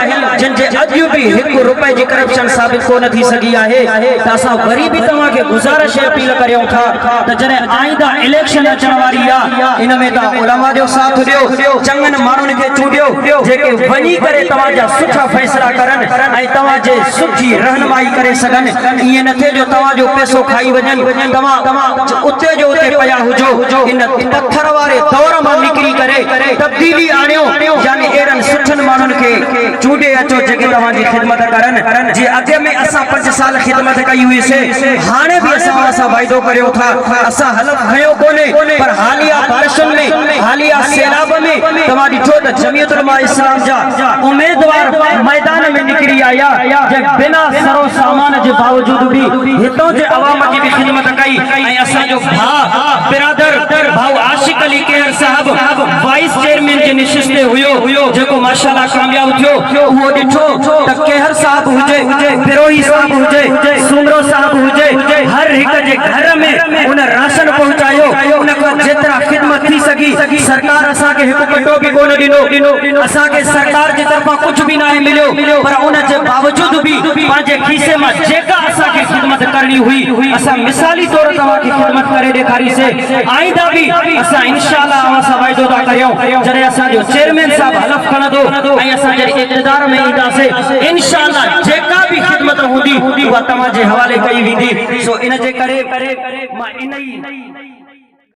आहिनि जिनजे अॼु बि ₹1 जी करप्शन साबित कोन थी सघी आहे त असां वरी बि तव्हांखे गुज़ारिश अपील करियूं था त जॾहिं आईंदा इलेक्शन अचण वारी आहे इन में तव्हां उलमा जो साथ ॾियो चङनि माण्हुनि खे चूंडियो जेके वञी करे तव्हांजा सुठा फ़ैसिला करनि ऐं तव्हांजे सुठी रहनुमाई करे सघनि। ईअं न थिए जो तव्हांजो पैसो खाई वञनि तव्हां उते जो उते पिया हुजो। इन पत्थर वारे दौर मां निकिरी करे तब्दीली आणियो यानी अहिड़नि सुठनि माण्हुनि खे चूंडे अचो जेके तव्हांजी ख़िदमत करनि। जे अॻे में असां 5 साल ख़िदमत कई हुईसीं हाणे बि असां वाइदो करियो था असां हलफ खयो कोन्हे पर हालिया बारिशुनि में हालिया सैलाब में तव्हां ॾिठो त जमीयत उलमा इस्लाम जा उम्मीदवार मैदान में निकिरी आया जे बिना सरो सामान जे बावजूद भी हितों जे अवाम जी भी ख़िदमत कई। ऐं असांजो भाउ बिरादर भाउ आशिक अली केर साहब वाइस चेयरमैन जे निशिस्त ते हुयो जेको माशाअल्लाह कामयाब थियो। उहो ॾिठो त केहर साहब हुजे बिरोही साहब हुजे सुमरो साहब हुजे हर हिक जे घर में उन राशन पहुंचायो उन को जेतिरा ख़िदमत थी सकी। सरकार असांखे हिकु कटो भी कोन ॾिनो असांखे सरकार जे तरफ़ां कुझु भी न मिलियो पर उन जे बावजूद भी पंहिंजे खीसे मां जेका असांखे ख़िदमत करणी हुई असां मिसाली तौर तव्हांखे ख़िदमत करे ॾेखारीसीं। आईंदा भी असां इंशाअल्लाह असां वाइदो था करियूं जॾहिं असांजो चेयरमैन साहब हलफ खणंदो ऐं असां जॾहिं इक़्तिदार में ईंदासीं इंशाअल्लाह जेका भी ख़िदमत हूंदी उहा तव्हांजे हवाले कई वेंदी। सो इन जे करे मां इन ई